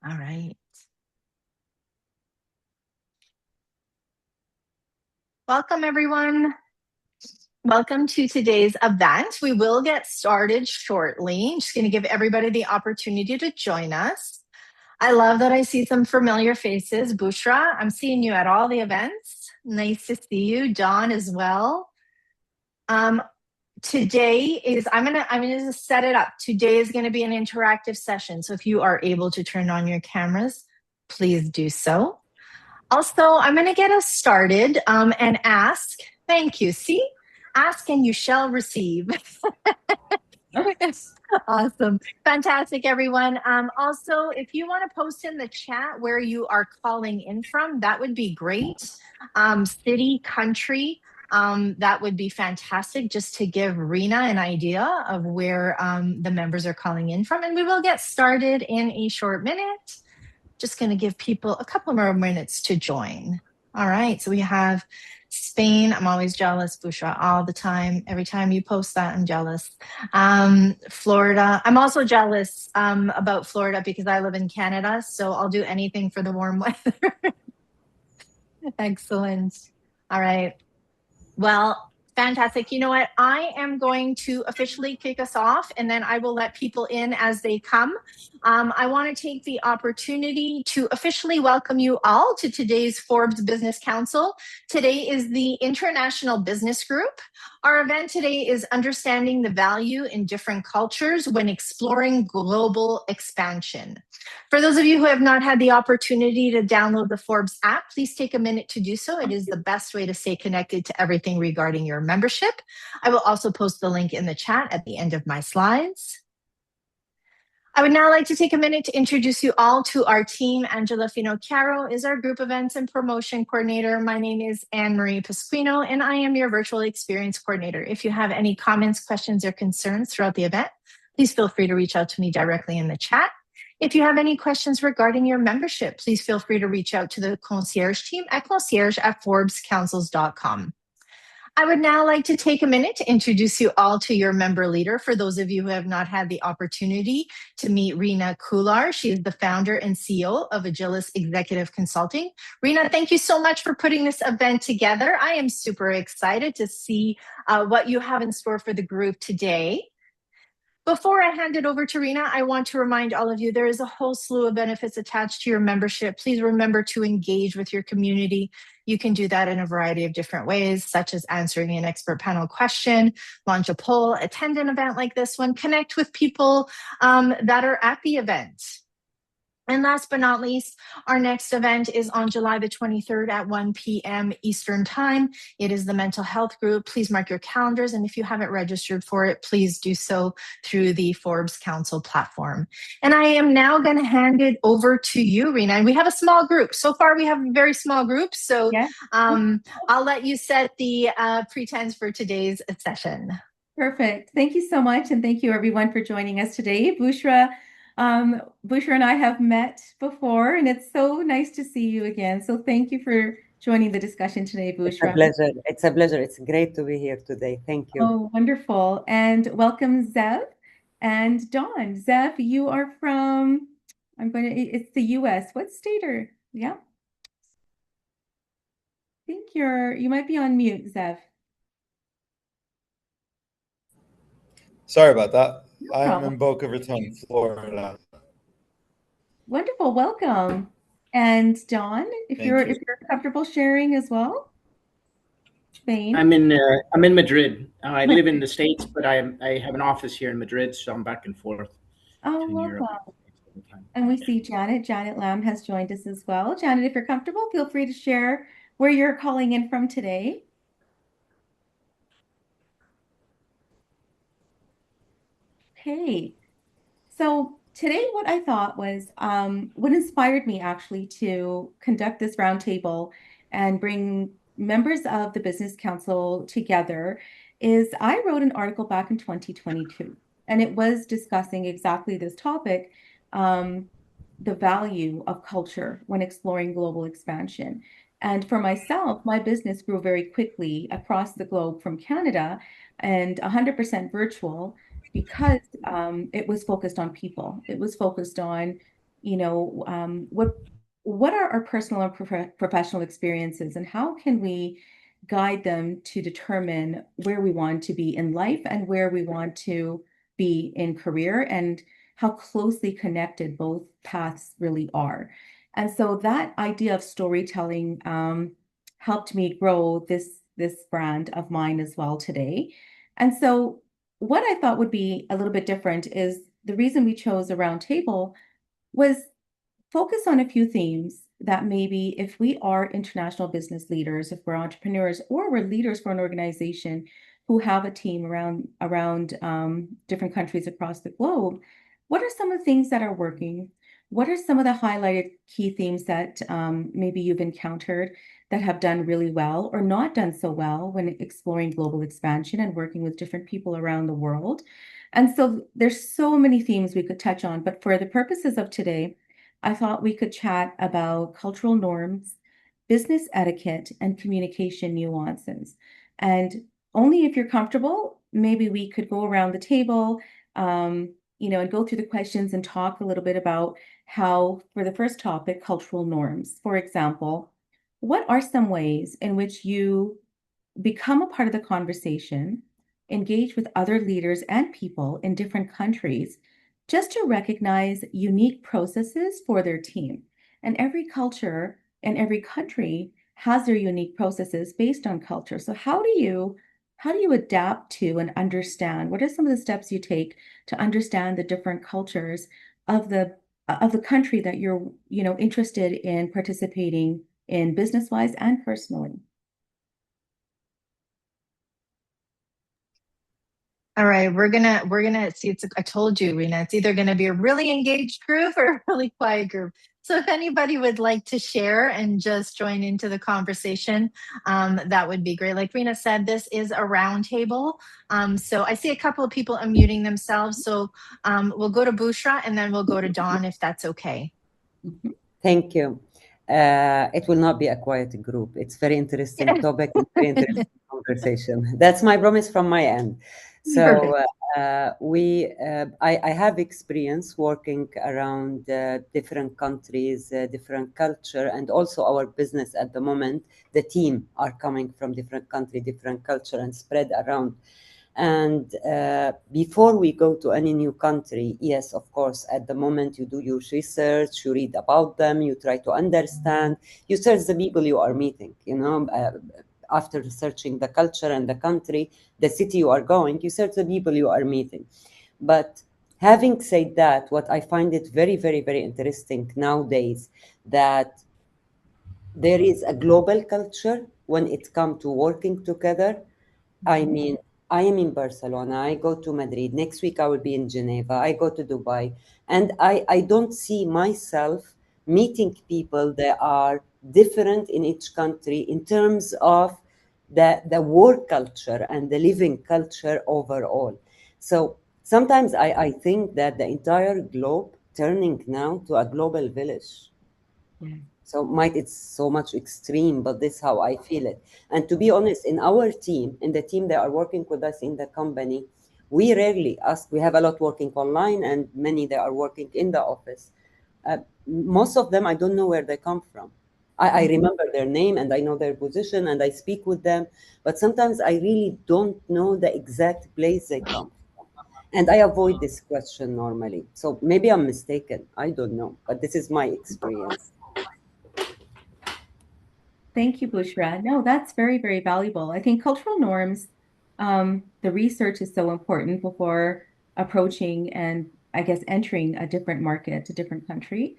All right. Welcome, everyone. Welcome to today's event. We will get started shortly. I'm just going to give everybody the opportunity to join us. I love that I see some familiar faces. Bushra, I'm seeing you at all the events. Nice to see you. Dawn as well. Today is, I'm gonna just set it up. Today is gonna be an interactive session. So if you are able to turn on your cameras, please do so. Also, I'm gonna get us started and ask, thank you. See, ask and you shall receive. Awesome. Fantastic, everyone. Also, if you want to post in the chat where you are calling in from, that would be great. City, country, that would be fantastic just to give Rena an idea of where the members are calling in from. And we will get started in a short minute. Just going to give people a couple more minutes to join. All right, so we have Spain. I'm always jealous, Bushra, all the time. Every time you post that, I'm jealous. Florida. I'm also jealous about Florida because I live in Canada, so I'll do anything for the warm weather. Excellent. All right. Well, fantastic. You know what? I am going to officially kick us off, and then I will let people in as they come. I want to take the opportunity to officially welcome you all to today's Forbes Business Council. Today is the International Business Group. Our event today is understanding the value in different cultures when exploring global expansion. For those of you who have not had the opportunity to download the Forbes app, please take a minute to do so. It is the best way to stay connected to everything regarding your membership. I will also post the link in the chat at the end of my slides. I would now like to take a minute to introduce you all to our team. Angela Finocchiaro is our group events and promotion coordinator. My name is Anne-Marie Pasquino, and I am your virtual experience coordinator. If you have any comments, questions, or concerns throughout the event, please feel free to reach out to me directly in the chat. If you have any questions regarding your membership, please feel free to reach out to the concierge team at concierge@forbescouncils.com. I would now like to take a minute to introduce you all to your member leader. For those of you who have not had the opportunity to meet Rena Kular, she is the founder and CEO of Agilis Executive Consulting. Rena, thank you so much for putting this event together. I am super excited to see what you have in store for the group today. Before I hand it over to Rena, I want to remind all of you there is a whole slew of benefits attached to your membership. Please remember to engage with your community. You can do that in a variety of different ways, such as answering an expert panel question, launch a poll, attend an event like this one, connect with people that are at the event. And last but not least, our next event is on July the 23rd at 1 p.m. Eastern Time. It is the mental health group. Please mark your calendars. And if you haven't registered for it, please do so through the Forbes Council platform. And I am now going to hand it over to you, Rena. And we have a small group. So far, we have a very small group. So yeah. I'll let you set the pretense for today's session. Perfect. Thank you so much. And thank you, everyone, for joining us today. Bushra and I have met before, and it's so nice to see you again. So thank you for joining the discussion today, Bushra. It's a pleasure. It's a pleasure. It's great to be here today. Thank you. Oh, wonderful. And welcome, Zev and Dawn. Zev, you are from, it's the US. What state are, yeah? I think you might be on mute, Zev. Sorry about that. I'm in Boca Raton, Florida. Wonderful, welcome. And Dawn, if you're comfortable sharing as well. Spain. I'm in Madrid. I live in the States, but I have an office here in Madrid, so I'm back and forth. Oh, welcome. And we see Janet. Janet Lamb has joined us as well. Janet, if you're comfortable, feel free to share where you're calling in from today. Okay, so today what I thought was what inspired me actually to conduct this roundtable and bring members of the Business Council together is I wrote an article back in 2022, and it was discussing exactly this topic, the value of culture when exploring global expansion. And for myself, my business grew very quickly across the globe from Canada and 100% virtual, because it was focused on people. It was focused on what are our personal and professional experiences, and how can we guide them to determine where we want to be in life and where we want to be in career, and how closely connected both paths really are. And so that idea of storytelling helped me grow this brand of mine as well today. And so what I thought would be a little bit different is the reason we chose a round table was focus on a few themes that maybe if we are international business leaders, if we're entrepreneurs, or we're leaders for an organization who have a team around different countries across the globe, what are some of the things that are working? What are some of the highlighted key themes that maybe you've encountered that have done really well or not done so well when exploring global expansion and working with different people around the world? And so there's so many themes we could touch on, but for the purposes of today, I thought we could chat about cultural norms, business etiquette, and communication nuances. And only if you're comfortable, maybe we could go around the table, and go through the questions and talk a little bit about how, for the first topic, cultural norms. For example, what are some ways in which you become a part of the conversation, engage with other leaders and people in different countries, just to recognize unique processes for their team. And every culture and every country has their unique processes based on culture. So how do you adapt to and understand? What are some of the steps you take to understand the different cultures of the country that you're, interested in participating in business-wise and personally? All right, we're gonna see. I told you, Rena, it's either gonna be a really engaged group or a really quiet group. So if anybody would like to share and just join into the conversation, that would be great. Like Rena said, this is a roundtable. So I see a couple of people unmuting themselves. So we'll go to Bushra and then we'll go to Dawn if that's okay. Thank you. It will not be a quiet group. It's very interesting topic and very interesting conversation. That's my promise from my end. So I have experience working around different countries, different culture, and also our business at the moment. The team are coming from different country, different culture, and spread around. And before we go to any new country, yes, of course, at the moment you do your research, you read about them, you try to understand, you search the people you are meeting, after researching the culture and the country, the city you are going, you search the people you are meeting. But having said that, what I find it very, very, very interesting nowadays, that there is a global culture when it comes to working together. I mean, I am in Barcelona, I go to Madrid, next week I will be in Geneva, I go to Dubai, and I don't see myself meeting people that are different in each country in terms of the work culture and the living culture overall. So sometimes I think that the entire globe turning now to a global village. So it's so much extreme, but this is how I feel it. And to be honest, in our team, in the team that are working with us in the company, we rarely ask. We have a lot working online and many that are working in the office. Most of them, I don't know where they come from. I remember their name and I know their position and I speak with them, but sometimes I really don't know the exact place they come from. And I avoid this question normally. So maybe I'm mistaken. I don't know, but this is my experience. Thank you, Bushra. No, that's very, very valuable. I think cultural norms, the research is so important before approaching and I guess entering a different market, a different country.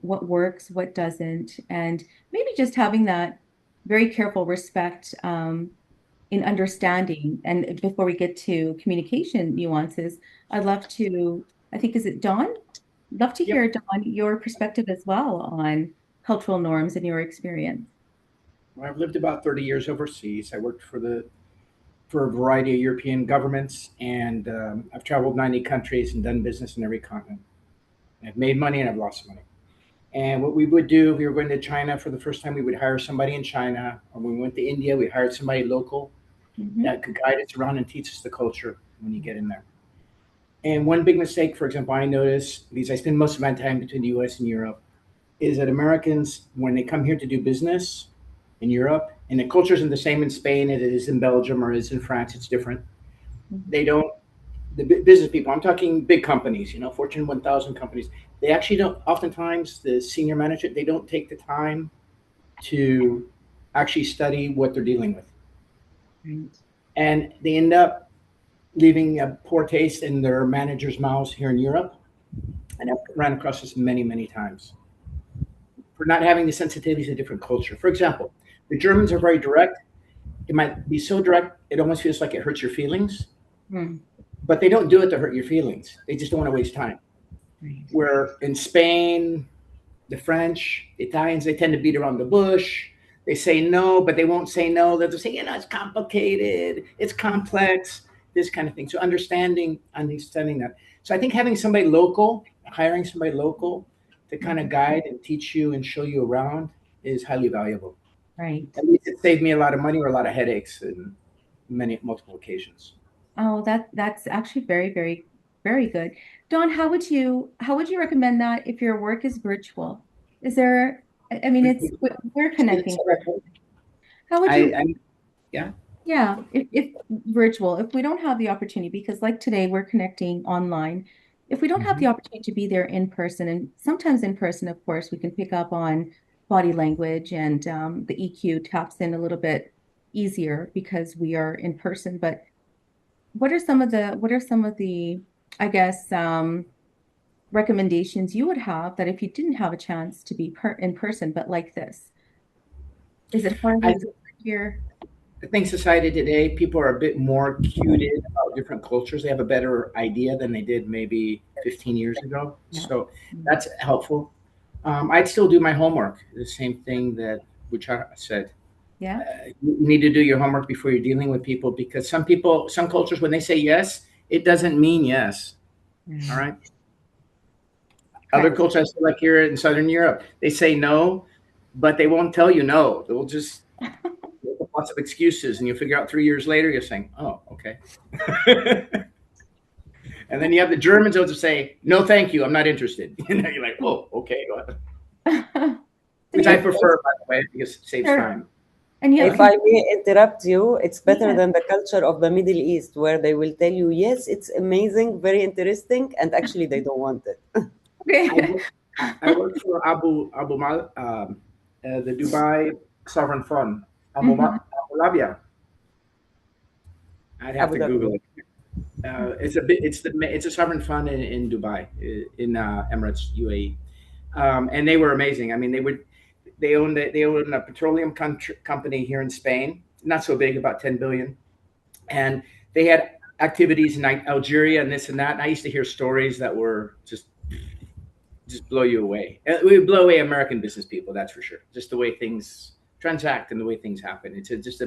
What works, what doesn't, and maybe just having that very careful respect in understanding. And before we get to communication nuances, I'd love to, I think, is it Dawn? Love to hear, Dawn, your perspective as well on cultural norms and your experience. I've lived about 30 years overseas. I worked for a variety of European governments, and I've traveled 90 countries and done business in every continent. I've made money and I've lost money. And what we would do, if we were going to China for the first time, we would hire somebody in China. Or when we went to India, we hired somebody local that could guide us around and teach us the culture when you get in there. And one big mistake, for example, I notice, because I spend most of my time between the US and Europe, is that Americans, when they come here to do business in Europe, and the culture isn't the same in Spain as it is in Belgium or is in France, it's different. They don't, the business people, I'm talking big companies, Fortune 1000 companies, they actually don't, oftentimes the senior management, they don't take the time to actually study what they're dealing with. Right. And they end up leaving a poor taste in their managers' mouths here in Europe. And I've run across this many, many times for not having the sensitivity to different culture. For example, the Germans are very direct. It might be so direct, it almost feels like it hurts your feelings, but they don't do it to hurt your feelings. They just don't want to waste time. Right. Where in Spain, the French, the Italians, they tend to beat around the bush. They say no, but they won't say no. They'll just say, it's complicated, it's complex, this kind of thing. So understanding that. So I think having somebody local, hiring somebody local to kind of guide and teach you and show you around is highly valuable. Right. At least it saved me a lot of money or a lot of headaches in multiple occasions. Oh, that's actually very, very, very good. Dawn, how would you recommend that if your work is virtual? Is there, I mean, we're connecting. How would you? Yeah. Yeah, if virtual, if we don't have the opportunity, because like today we're connecting online, if we don't have the opportunity to be there in person, and sometimes in person, of course, we can pick up on body language and the EQ taps in a little bit easier because we are in person. But what are some of the, I guess, recommendations you would have that if you didn't have a chance to be in person, but like this? Is it hard here? I think society today, people are a bit more cued in about different cultures. They have a better idea than they did maybe 15 years ago. Yeah. So that's helpful. I'd still do my homework. The same thing that Buchara said. Yeah. You need to do your homework before you're dealing with people, because some cultures, when they say yes, it doesn't mean yes. All right. Other cultures, like here in Southern Europe, they say no, but they won't tell you no. They'll just lots of excuses, and you'll figure out 3 years later, you're saying, oh, okay. And then you have the Germans who just say, no, thank you, I'm not interested. You're like, oh, okay. Which I prefer, by the way, because it saves time. And if I may interrupt you, it's better than the culture of the Middle East, where they will tell you, yes, it's amazing, very interesting, and actually they don't want it. I work for Abu Mal, the Dubai Sovereign Fund, Abu Labia. I'd have to Google it. It's a sovereign fund in Dubai, in Emirates, UAE, and they were amazing. I mean, they owned a petroleum company here in Spain, not so big, about 10 billion, and they had activities in Algeria and this and that. And I used to hear stories that were just blow you away. We would blow away American business people, that's for sure. Just the way things transact and the way things happen. It's just a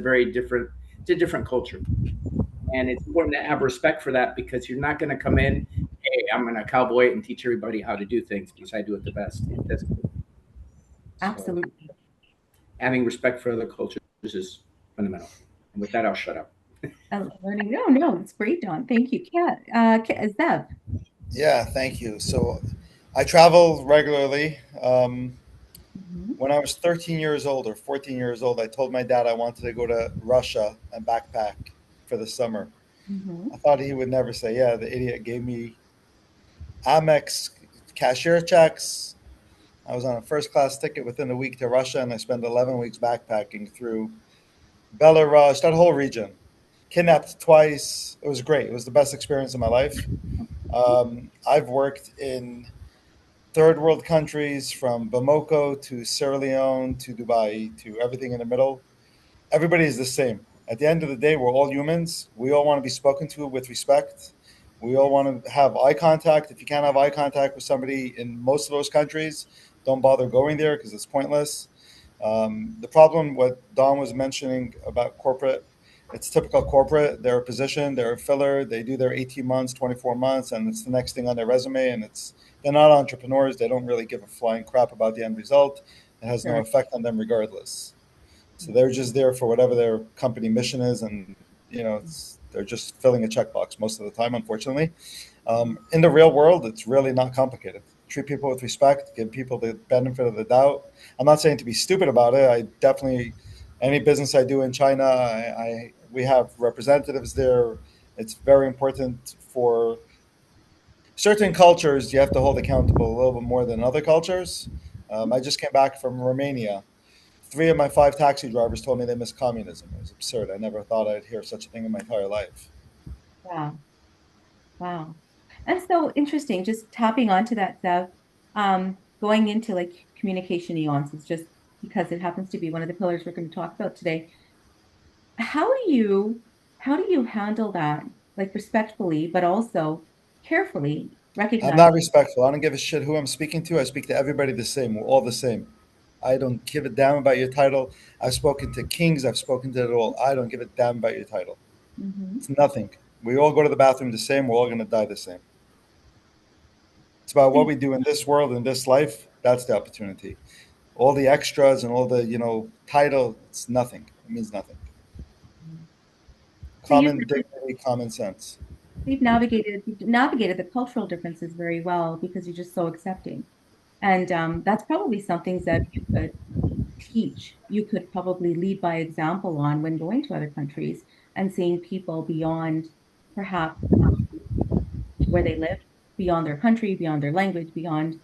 different culture. And it's important to have respect for that, because you're not going to come in, hey, I'm going to cowboy it and teach everybody how to do things because I do it the best. Absolutely. So, having respect for other cultures is fundamental. And with that, I'll shut up. No, it's great, Don. Thank you. Zev. Yeah, thank you. So I travel regularly. When I was 13 years old or 14 years old, I told my dad I wanted to go to Russia and backpack for the summer. I thought he would never say, yeah. The idiot gave me Amex cashier checks. I was on a first-class ticket within a week to Russia, and I spent 11 weeks backpacking through Belarus, that whole region. Kidnapped twice. It was great. It was the best experience of my life. I've worked in third world countries, from Bamako to Sierra Leone to Dubai to everything in the middle. Everybody is the same. At the end of the day, we're all humans. We all want to be spoken to with respect. We all want to have eye contact. If you can't have eye contact with somebody in most of those countries, don't bother going there because it's pointless. The problem, what Don was mentioning about corporate, it's typical corporate. They're a position, they're a filler. They do their 18 months, 24 months, and it's the next thing on their resume. And they're not entrepreneurs. They don't really give a flying crap about the end result. It has no effect on them regardless. So they're just there for whatever their company mission is, and they're just filling a checkbox most of the time, unfortunately. In the real world, it's really not complicated. Treat people with respect, give people the benefit of the doubt. I'm not saying to be stupid about it. I definitely, any business I do in China, we have representatives there. It's very important for certain cultures. You have to hold accountable a little bit more than other cultures. I just came back from Romania. 3 of my 5 taxi drivers told me they miss communism. It was absurd. I never thought I'd hear such a thing in my entire life. Wow. Wow. That's so interesting. Just tapping onto that stuff, going into like communication nuances, just because it happens to be one of the pillars we're going to talk about today. How do you handle that, like respectfully, but also carefully I'm recognize? not respectful. I don't give a shit who I'm speaking to. I speak to everybody the same. We're all the same. I don't give a damn about your title. I've spoken to kings. I've spoken to it all. I don't give a damn about your title. Mhm. It's nothing. We all go to the bathroom the same. We're all going to die the same. It's about what we do in this world, in this life. That's the opportunity. All the extras and all the, title, it's nothing. It means nothing. So Common dignity, common sense. you've navigated the cultural differences very well because you're just so accepting. And that's probably something that you could teach. You could probably lead by example on when going to other countries and seeing people beyond perhaps where they live, beyond their country, beyond their language, beyond,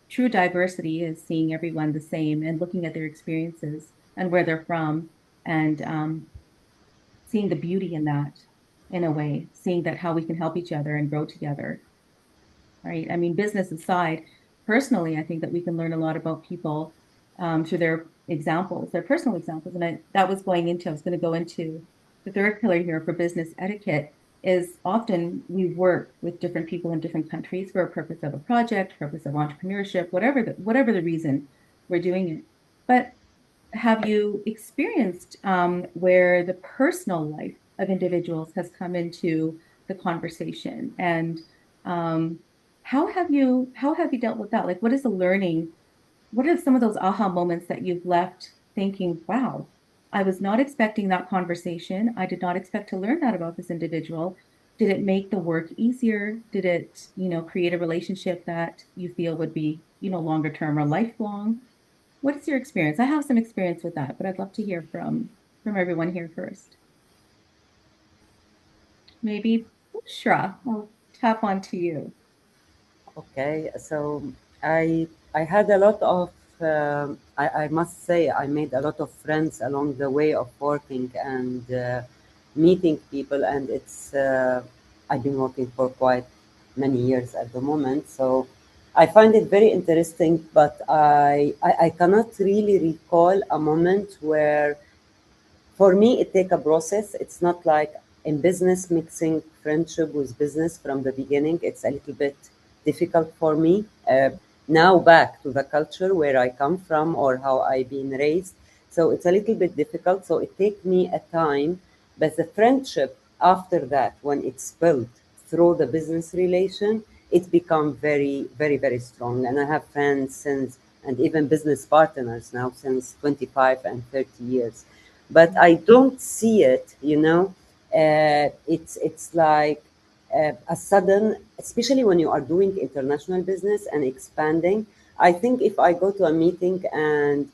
true diversity is seeing everyone the same and looking at their experiences and where they're from and seeing the beauty in that in a way, seeing that how we can help each other and grow together. Right. I mean, business aside, personally, I think that we can learn a lot about people through their examples, their personal examples. And I was going to go into the third pillar here for business etiquette is often we work with different people in different countries for a purpose of a project, purpose of entrepreneurship, whatever the reason we're doing it. But have you experienced where the personal life of individuals has come into the conversation and um, how have you dealt with that? Like, what is the learning? What are some of those aha moments that you've left thinking, wow, I was not expecting that conversation. I did not expect to learn that about this individual. Did it make the work easier? Did it, create a relationship that you feel would be, longer term or lifelong? What is your experience? I have some experience with that, but I'd love to hear from everyone here first. Maybe Bushra, I'll tap onto you. Okay, so I had a lot of I must say I made a lot of friends along the way of working and meeting people, and it's I've been working for quite many years at the moment, so I find it very interesting. But I cannot really recall a moment where for me it take a process. It's not like in business mixing friendship with business from the beginning. It's a little bit difficult for me now back to the culture where I come from or how I've been raised, so it's a little bit difficult, so it take me a time. But the friendship after that, when it's built through the business relation, it become very very very strong, and I have friends since, and even business partners now since 25 and 30 years. But I don't see it. It's like a sudden, especially when you are doing international business and expanding. I think if I go to a meeting and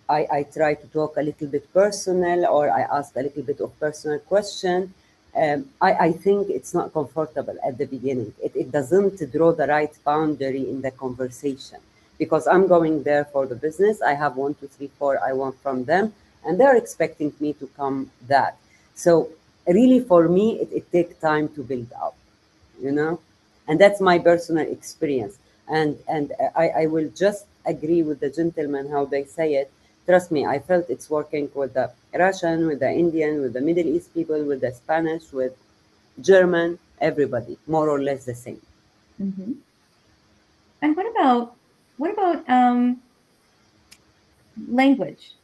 I try to talk a little bit personal or I ask a little bit of personal question, I think it's not comfortable at the beginning. It doesn't draw the right boundary in the conversation because I'm going there for the business. I have one, two, three, four I want from them, and they're expecting me to come that. So really, for me, it takes time to build up, you know, and that's my personal experience. And I will just agree with the gentleman how they say it. Trust me, I felt it's working with the Russian, with the Indian, with the Middle East people, with the Spanish, with German, everybody, more or less the same. Mhm. And what about language?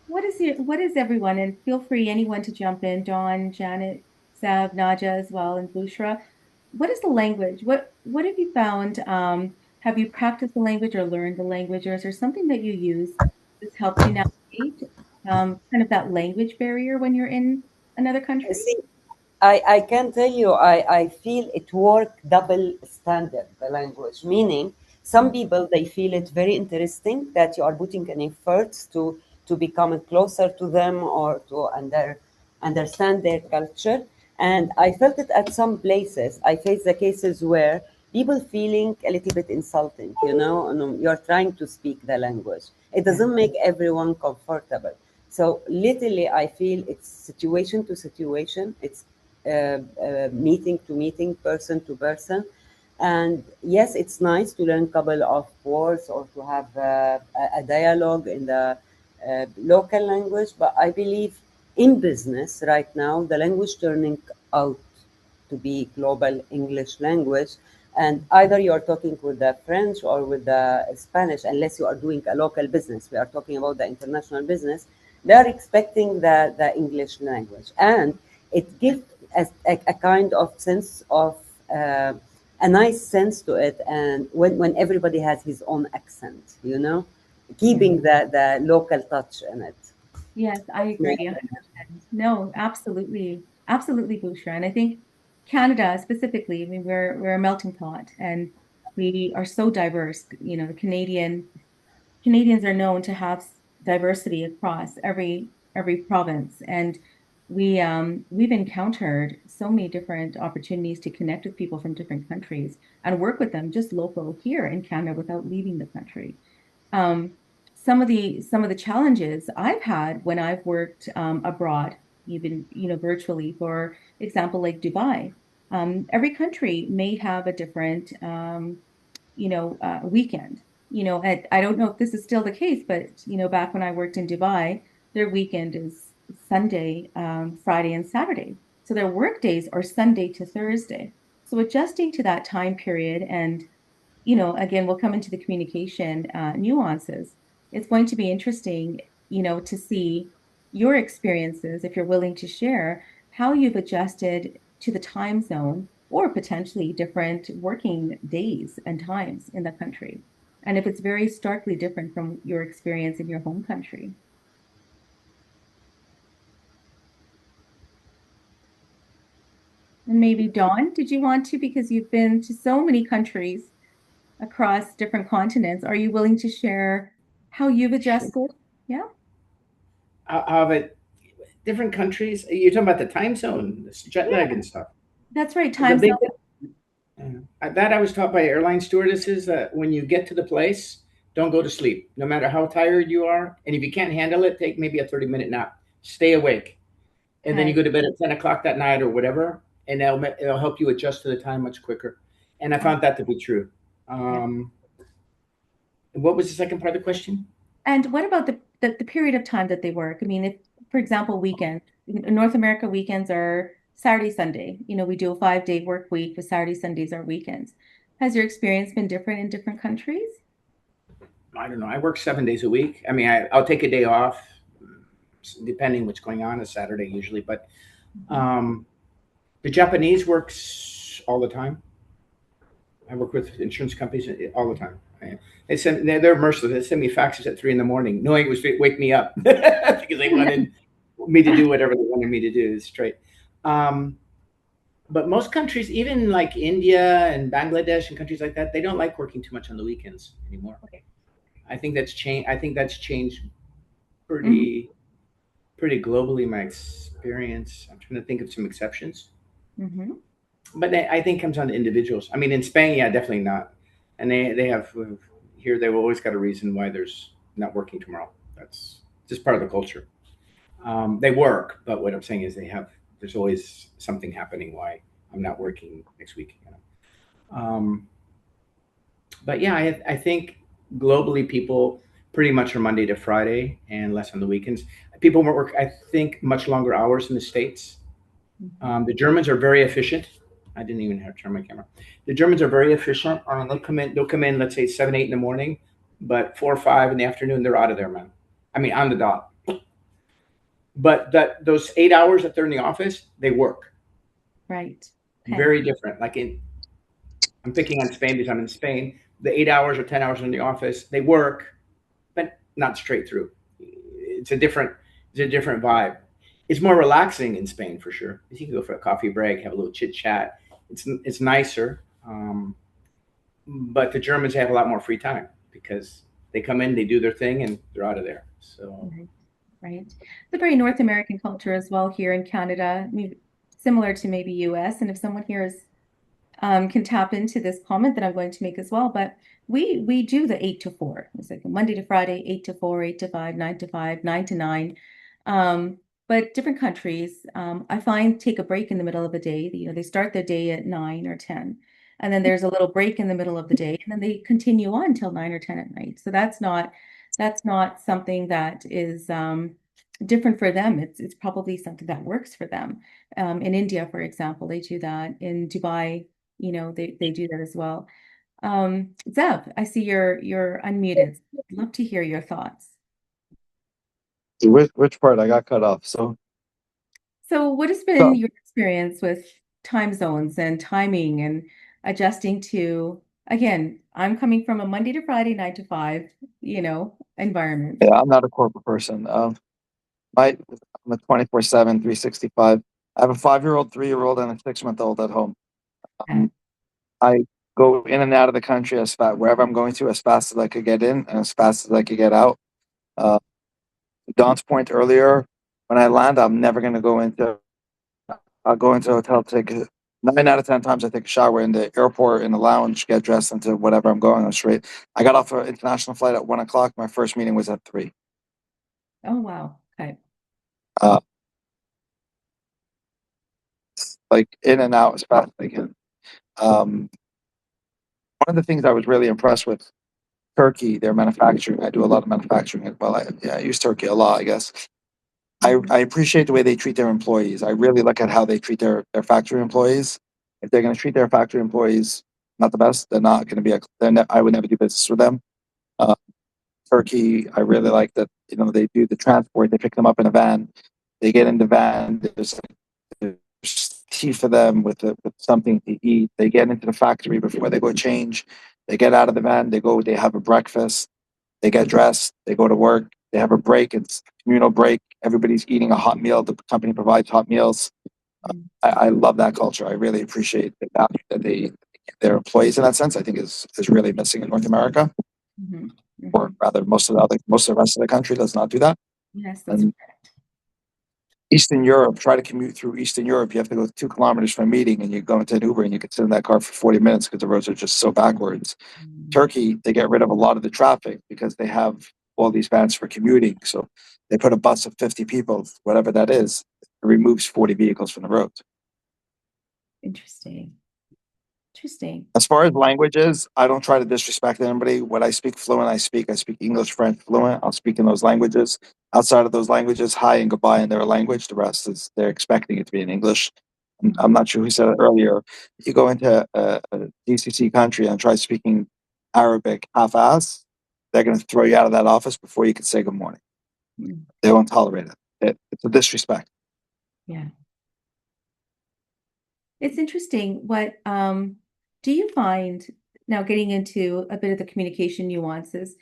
What is everyone, and feel free anyone to jump in, Dawn, Janet, Sav, Naja as well, and Bushra. What is the language? What have you found? Have you practiced the language or learned the language, or is there something that you use that's helped you navigate kind of that language barrier when you're in another country? See, I can tell you, I feel it work double standard, the language, meaning some people, they feel it very interesting that you are putting an effort to become closer to them or to understand their culture. And I felt it at some places. I faced the cases where people feeling a little bit insulting, and you're trying to speak the language. It doesn't make everyone comfortable. So literally, I feel it's situation to situation. It's meeting to meeting, person to person. And yes, it's nice to learn a couple of words or to have a dialogue in the local language. But I believe in business right now, the language turning out to be global English language. And either you are talking with the French or with the Spanish, unless you are doing a local business. We are talking about the international business. They are expecting the English language. And it gives a kind of sense of a nice sense to it. And when everybody has his own accent, keeping the local touch in it. Yes, I agree. 100%. No, absolutely, absolutely, Bushra. And I think Canada specifically, I mean, we're a melting pot, and we are so diverse. The Canadians are known to have diversity across every province, and we've encountered so many different opportunities to connect with people from different countries and work with them just local here in Canada without leaving the country. Um, some of the challenges I've had when I've worked abroad, even virtually, for example, like Dubai. Every country may have a different weekend. I don't know if this is still the case, but back when I worked in Dubai, their weekend is Sunday, Friday, and Saturday. So their work days are Sunday to Thursday. So adjusting to that time period, and again, we'll come into the communication nuances. It's going to be interesting, to see your experiences, if you're willing to share how you've adjusted to the time zone or potentially different working days and times in the country. And if it's very starkly different from your experience in your home country. And maybe Dawn, did you want to, because you've been to so many countries across different continents, are you willing to share how you've adjusted? Yeah. How about different countries? You're talking about the time zone, this jet lag and stuff. That's right. The Time big zone. that I was taught by airline stewardesses that when you get to the place, don't go to sleep, no matter how tired you are. And if you can't handle it, take maybe a 30-minute nap. Stay awake. And then you go to bed at 10 o'clock that night or whatever, and it'll help you adjust to the time much quicker. And I found that to be true. What was the second part of the question? And what about the period of time that they work? I mean, if, for example, weekend, in North America, weekends are Saturday, Sunday. We do a 5-day work week, with Saturday, Sundays are weekends. Has your experience been different in different countries? I don't know. I work 7 days a week. I mean, I'll take a day off, depending what's going on. A Saturday usually, but the Japanese works all the time. I work with insurance companies all the time. They're merciless. They send me faxes at 3 a.m, knowing it was to wake me up because they wanted me to do whatever they wanted me to do. Straight. But most countries, even like India and Bangladesh and countries like that, they don't like working too much on the weekends anymore. Okay. I think that's changed pretty globally. My experience. I'm trying to think of some exceptions. Mm-hmm. But I think it comes down to individuals. I mean, in Spain, yeah, definitely not. And they have here. They've always got a reason why there's not working tomorrow. That's just part of the culture. They work, but what I'm saying is there's always something happening why I'm not working next week. But yeah, I think globally people pretty much are Monday to Friday and less on the weekends. People work, I think, much longer hours in the States. The Germans are very efficient. I didn't even have to turn my camera. The Germans are very efficient. They'll come in, let's say 7, 8 in the morning, but 4 or 5 in the afternoon, they're out of there, man. I mean, on the dot. But those 8 hours that they're in the office, they work. Right. Okay. Very different. I'm picking on Spain because I'm in Spain. The 8 hours or 10 hours in the office, they work, but not straight through. It's a different vibe. it's more relaxing in Spain for sure. You can go for a coffee break, have a little chit chat. It's nicer, but the Germans have a lot more free time because they come in, they do their thing, and they're out of there. So Right. It's a very North American culture as well here in Canada, similar to maybe US. And if someone here is can tap into this comment that I'm going to make as well, but we do the 8 to 4. It's like Monday to Friday, 8 to 4, 8 to 5, 9 to 5, 9 to 9. But different countries, I find, take a break in the middle of the day. They start their day at 9 or 10, and then there's a little break in the middle of the day, and then they continue on until 9 or 10 at night. So that's not something that is different for them. It's probably something that works for them. In India, for example, they do that. In Dubai, they do that as well. Zeb, I see you're unmuted. I'd love to hear your thoughts. Which part? I got cut off. So what has been your experience with time zones and timing and adjusting to, again, I'm coming from a Monday to Friday, 9 to 5, environment. yeah, I'm not a corporate person. I'm a 24/7, 365. I have a 5-year-old, 3-year-old, and a 6-month-old at home. I go in and out of the country wherever I'm going to as fast as I could get in and as fast as I could get out. Don's point earlier, when I land, I'm never going to go into. I'll go into a hotel, 9 out of 10 times I take a shower in the airport, in the lounge, get dressed into whatever I'm going on straight. I got off an international flight at 1 o'clock. My first meeting was at 3. Oh, wow. Okay. Like in and out as fast as I can. One of the things I was really impressed with Turkey, their manufacturing. I do a lot of manufacturing. Well, I use Turkey a lot, I guess. I appreciate the way they treat their employees. I really look at how they treat their factory employees. If they're going to treat their factory employees not the best, they're not going to be. I would never do business with them. Turkey, I really like that. They do the transport. They pick them up in a van. They get in the van. There's tea for them with something to eat. They get into the factory before they go change. They get out of the van. They have a breakfast. They get dressed. They go to work. They have a break. It's a communal break. Everybody's eating a hot meal. The company provides hot meals. I love that culture. I really appreciate the value that their employees in that sense. I think is really missing in North America, or rather, most of the rest of the country does not do that. Yes, that's correct. Eastern Europe, try to commute through Eastern Europe. You have to go 2 kilometers for a meeting, and you go into an Uber, and you can sit in that car for 40 minutes because the roads are just so backwards. Turkey, they get rid of a lot of the traffic because they have all these vans for commuting. So they put a bus of 50 people, whatever that is, it removes 40 vehicles from the road. Interesting. As far as languages, I don't try to disrespect anybody. When I speak fluent, I speak English, French fluent. I'll speak in those languages. Outside of those languages, hi and goodbye in their language. The rest is they're expecting it to be in English. I'm not sure who said it earlier. You go into a GCC country and try speaking Arabic half-ass, they're going to throw you out of that office before you can say good morning. They won't tolerate it. It's a disrespect. Yeah. It's interesting. What do you find now, getting into a bit of the communication nuances?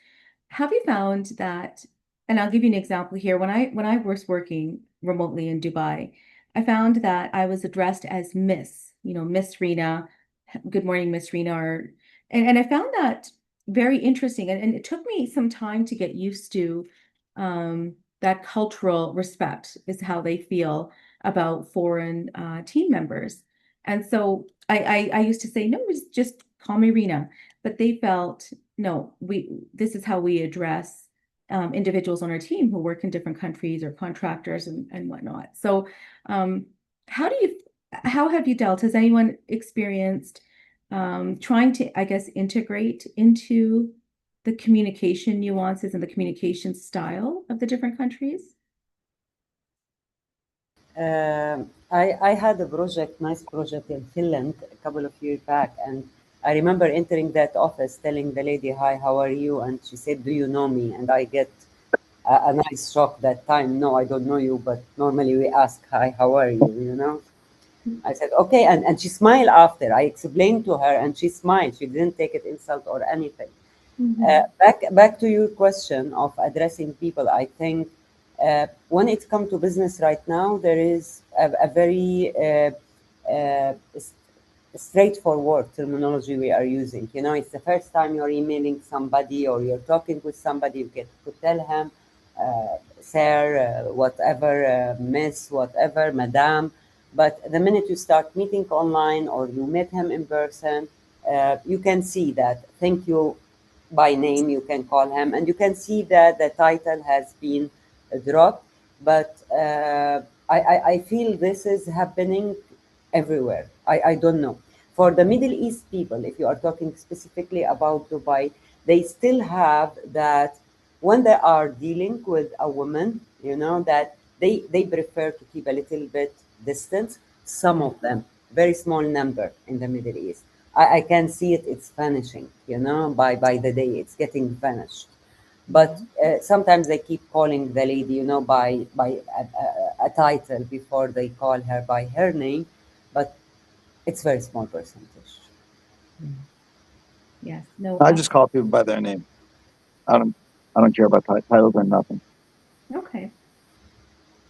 Have you found that, and I'll give you an example here. When I was working remotely in Dubai, I found that I was addressed as Miss, Miss Rena, good morning, Miss Rena, and I found that very interesting. And it took me some time to get used to that cultural respect is how they feel about foreign team members. And so I used to say, no, just call me Rena. But they felt, no, this is how we address individuals on our team who work in different countries or contractors and whatnot. So how have you dealt? Has anyone experienced trying to, I guess, integrate into the communication nuances and the communication style of the different countries? I had a nice project in Finland a couple of years back, and I remember entering that office telling the lady, hi, how are you? And she said, do you know me? And I get a nice shock that time. No, I don't know you, but normally we ask, hi, how are you, I said, okay. And she smiled after. I explained to her and she smiled. She didn't take it insult or anything. Back to your question of addressing people, I think When it comes to business right now, there is a very straightforward terminology we are using. You know, it's the first time you're emailing somebody or you're talking with somebody, you get to tell him, sir, whatever, miss, whatever, madam. But the minute you start meeting online or you met him in person, you can see that thank you by name, you can call him, and you can see that the title has been dropped. But I feel this is happening everywhere. I don't know. For the Middle East people, if you are talking specifically about Dubai, they still have that when they are dealing with a woman, you know, that they prefer to keep a little bit distance. Some of them, very small number in the Middle East. I can see it, it's vanishing, you know, by the day, it's getting vanished. But sometimes they keep calling the lady, you know, by a title before they call her by her name, but it's very small percentage. Yes, no, I just call people by their name. I don't care about titles or nothing. okay.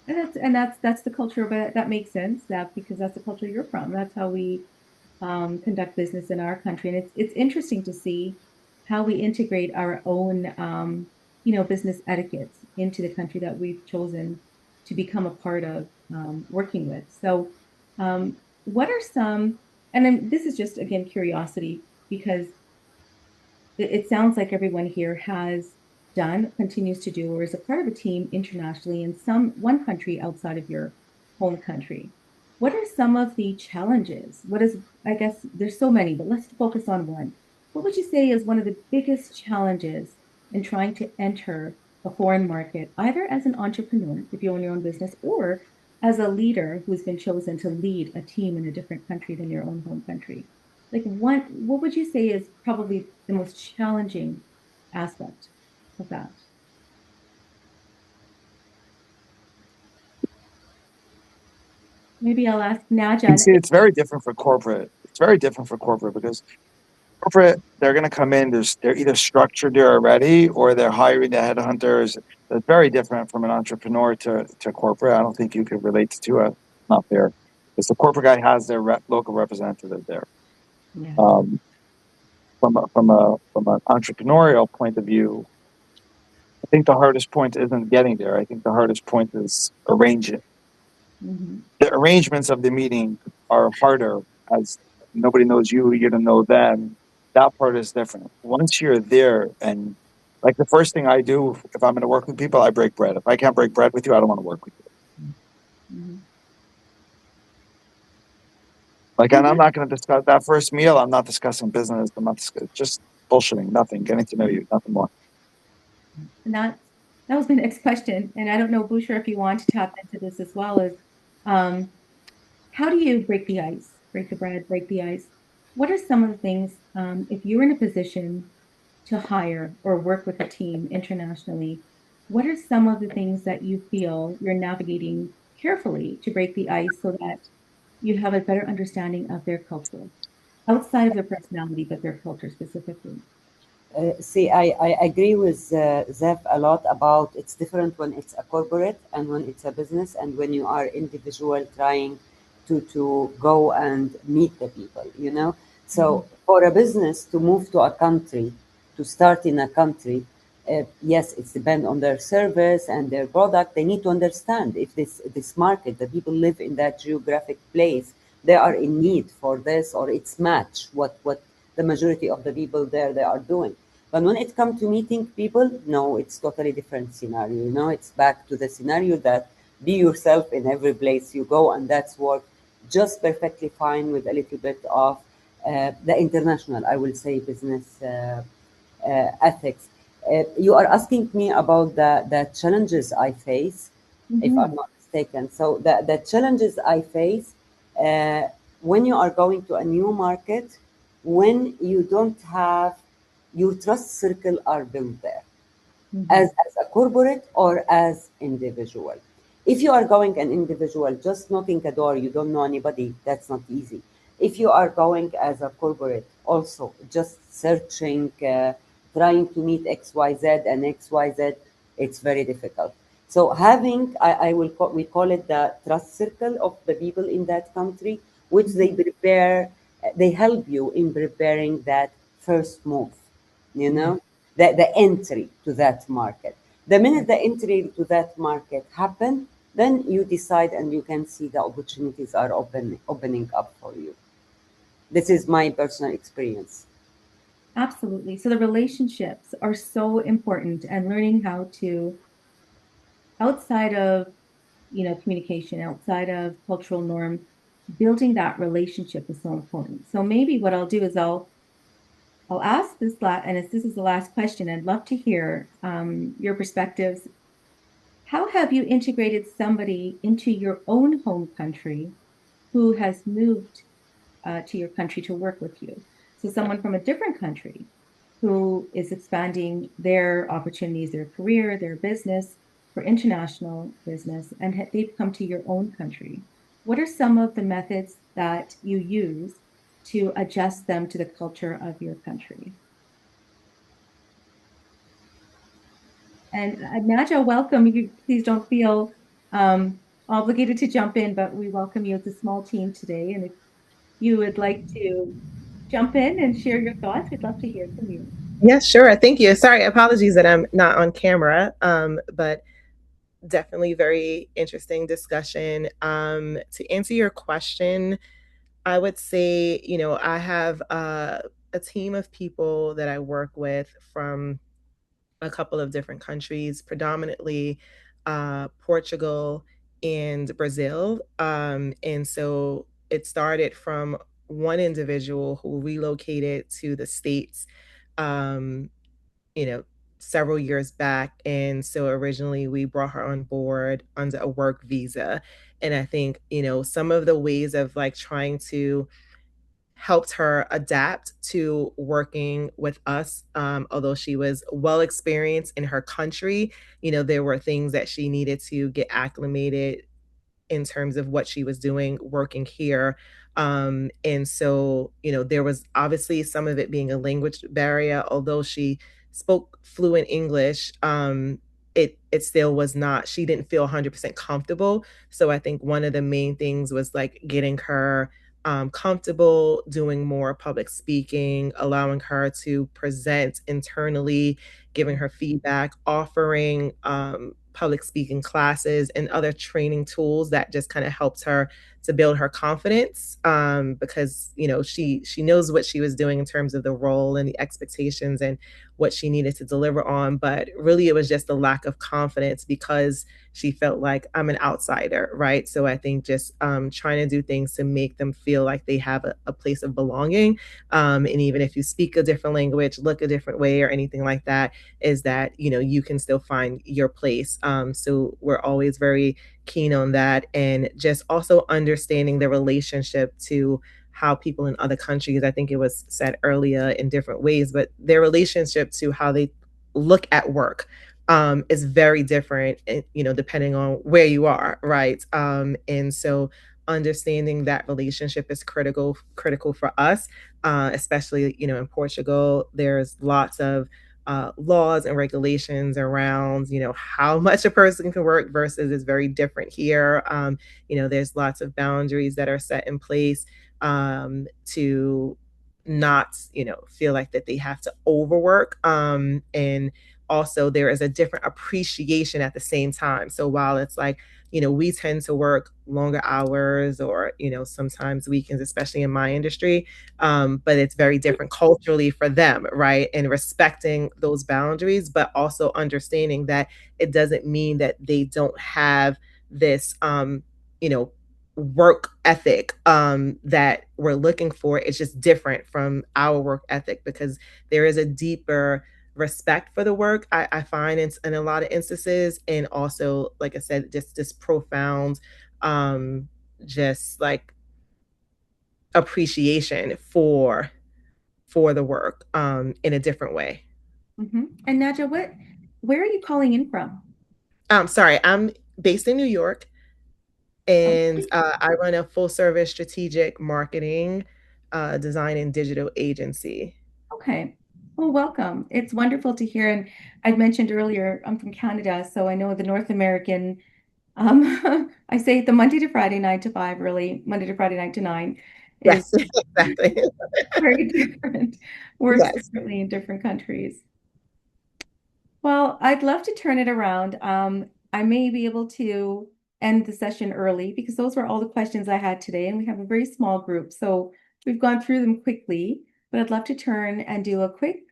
And that's the culture, but that makes sense that because that's the culture you're from. That's how we conduct business in our country. And it's interesting to see how we integrate our own business etiquettes into the country that we've chosen to become a part of working with. So what are some, and then this is just again curiosity because it sounds like everyone here has done, continues to do, or is a part of a team internationally in one country outside of your home country. What are some of the challenges? I guess there's so many, but let's focus on one. What would you say is one of the biggest challenges in trying to enter a foreign market, either as an entrepreneur, if you own your own business, or as a leader who's been chosen to lead a team in a different country than your own home country? Like what would you say is probably the most challenging aspect of that? Maybe I'll ask You Naja. see, it's very different for corporate. It's very different for corporate because corporate, they're going to come in, they're either structured there already or they're hiring the headhunters. It's very different from an entrepreneur to corporate. I don't think you could relate to it. Not fair. Because the corporate guy has their local representative there. Yeah. From an entrepreneurial point of view, I think the hardest point isn't getting there. I think the hardest point is arranging. Mm-hmm. The arrangements of the meeting are harder as nobody knows you, you don't know them. That part is different. Once you're there, and like the first thing I do if I'm going to work with people, I break bread. If I can't break bread with you, I don't want to work with you. Mm-hmm. Like, and I'm not going to discuss that first meal. I'm not discussing business. I'm not just bullshitting, nothing, getting to know you, nothing more. And that was my next question. And I don't know, Boucher, if you want to tap into this as well, is how do you break the ice, break the bread, break the ice? What are some of the things, if you're in a position to hire or work with a team internationally, what are some of the things that you feel you're navigating carefully to break the ice so that you have a better understanding of their culture, outside of their personality, but their culture specifically? I agree with Zef a lot about it's different when it's a corporate and when it's a business and when you are individual trying to go and meet the people, you know. So for a business to move to a country, to start in a country, yes, it's depend on their service and their product. They need to understand if this market, the people live in that geographic place, they are in need for this or it's match what the majority of the people there they are doing. But when it comes to meeting people, no, it's totally different scenario. You know, it's back to the scenario that be yourself in every place you go, and that's work just perfectly fine with a little bit of the international, I will say, business ethics. You are asking me about the challenges I face, if I'm not mistaken. So the challenges I face when you are going to a new market, when you don't have your trust circle are built there, as a corporate or as individual. If you are going an individual, just knocking a door, you don't know anybody, that's not easy. If you are going as a corporate, also just searching, trying to meet XYZ and XYZ, it's very difficult. So having, we call it the trust circle of the people in that country, which they prepare, they help you in preparing that first move, you know, the entry to that market. The minute the entry to that market happen, then you decide and you can see the opportunities are opening up for you. This is my personal experience. Absolutely. So the relationships are so important, and learning how to, outside of, communication, outside of cultural norm, building that relationship is so important. So maybe what I'll do is I'll ask this and if this is the last question, I'd love to hear your perspectives. How have you integrated somebody into your own home country who has moved to your country to work with you? So someone from a different country who is expanding their opportunities, their career, their business for international business, and they've come to your own country. What are some of the methods that you use to adjust them to the culture of your country? And Naja, welcome. You please don't feel obligated to jump in, but we welcome you. It's a small team today, and if you would like to jump in and share your thoughts, we'd love to hear from you. Yeah, sure. Thank you. Sorry, apologies that I'm not on camera, but definitely very interesting discussion. To answer your question, I would say, I have a team of people that I work with from a couple of different countries, predominantly Portugal and Brazil. And so it started from one individual who relocated to the States, um, you know, several years back. And so originally we brought her on board under a work visa. And I think, some of the ways of like trying to helped her adapt to working with us. Although she was well experienced in her country, there were things that she needed to get acclimated in terms of what she was doing working here. And so, there was obviously some of it being a language barrier, although she spoke fluent English. It still was not, she didn't feel 100% comfortable. So I think one of the main things was like getting her comfortable doing more public speaking, allowing her to present internally, giving her feedback, offering public speaking classes and other training tools that just kind of helped her to build her confidence, because she knows what she was doing in terms of the role and the expectations and what she needed to deliver on. But really it was just a lack of confidence because she felt like I'm an outsider, right? So I think just trying to do things to make them feel like they have a place of belonging. And even if you speak a different language, look a different way or anything like that, is that, you can still find your place. So we're always very keen on that. And just also understanding the relationship to how people in other countries, I think it was said earlier in different ways, but their relationship to how they look at work is very different, depending on where you are, right? And so understanding that relationship is critical for us, especially, in Portugal. There's lots of laws and regulations around, how much a person can work versus is very different here. There's lots of boundaries that are set in place to not, feel like that they have to overwork. And also there is a different appreciation at the same time. So while it's like, we tend to work longer hours or, sometimes weekends, especially in my industry. But it's very different culturally for them, right? And respecting those boundaries, but also understanding that it doesn't mean that they don't have this, work ethic that we're looking for. It's just different from our work ethic because there is a deeper respect for the work, I find in a lot of instances. And also, like I said, just this profound, just like appreciation for the work in a different way. Mm-hmm. And Naja, where are you calling in from? Sorry, I'm based in New York, and I run a full service strategic marketing, design and digital agency. Okay. Well, welcome. It's wonderful to hear. And I'd mentioned earlier, I'm from Canada, so I know the North American, I say the Monday to Friday, 9 to 5, really, Monday to Friday, 9 to 9, is Yes, exactly. very different, works Yes. differently in different countries. Well, I'd love to turn it around. I may be able to end the session early because those were all the questions I had today, and we have a very small group, so we've gone through them quickly. But I'd love to turn and do a quick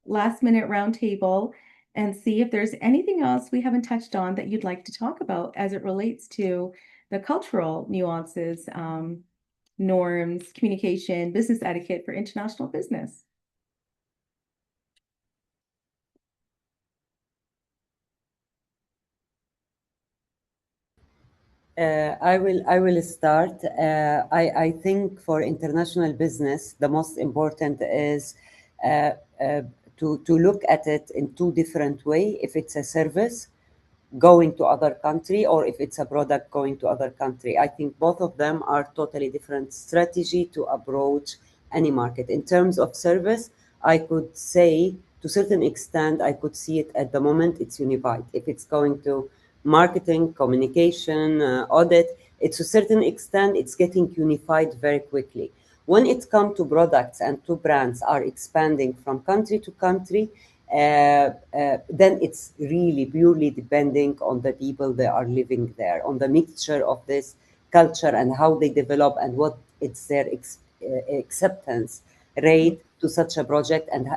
last-minute roundtable and see if there's anything else we haven't touched on that you'd like to talk about as it relates to the cultural nuances, norms, communication, business etiquette for international business. I will start. I think for international business, the most important is uh, uh, to look at it in two different ways. If it's a service going to other country, or if it's a product going to other country, I think both of them are totally different strategy to approach any market. In terms of service, I could say to a certain extent, I could see it at the moment, it's unified. If it's going to marketing, communication, audit, it's to a certain extent, it's getting unified very quickly. When it comes to products and to brands are expanding from country to country, then it's really purely depending on the people that are living there, on the mixture of this culture and how they develop and what it's their acceptance rate to such a project and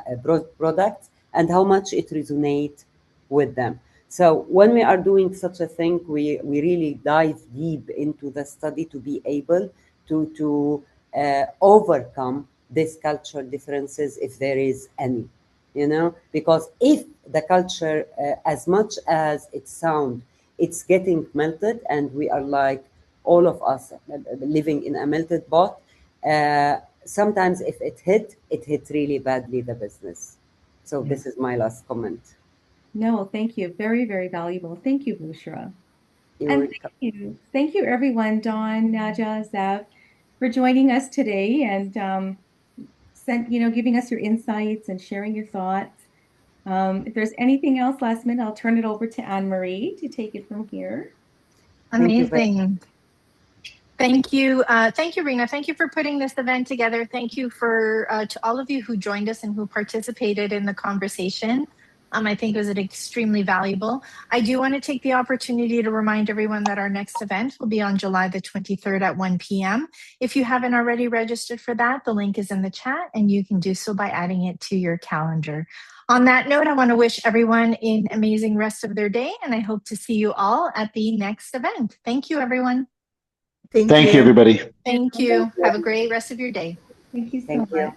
product, and how much it resonates with them. So when we are doing such a thing, we really dive deep into the study to be able to overcome these cultural differences if there is any, because if the culture, as much as it sounds, it's getting melted, and we are like all of us living in a melted pot, sometimes if it hit really badly the business. So this is my last comment. No, thank you. Very, very valuable. Thank you, Bushra. You're And welcome. thank you. Thank you, everyone, Dawn, Naja, Zev, for joining us today and giving us your insights and sharing your thoughts. If there's anything else last minute, I'll turn it over to Anne-Marie to take it from here. Thank you very Amazing. Thank you. Thank you, Rena. Thank you for putting this event together. Thank you to all of you who joined us and who participated in the conversation. I think it was extremely valuable. I do want to take the opportunity to remind everyone that our next event will be on July the 23rd at 1 p.m. If you haven't already registered for that, the link is in the chat and you can do so by adding it to your calendar. On that note, I want to wish everyone an amazing rest of their day, and I hope to see you all at the next event. Thank you, everyone. Thank you, everybody. Thank you. Have a great rest of your day. Thank you so Thank you. much.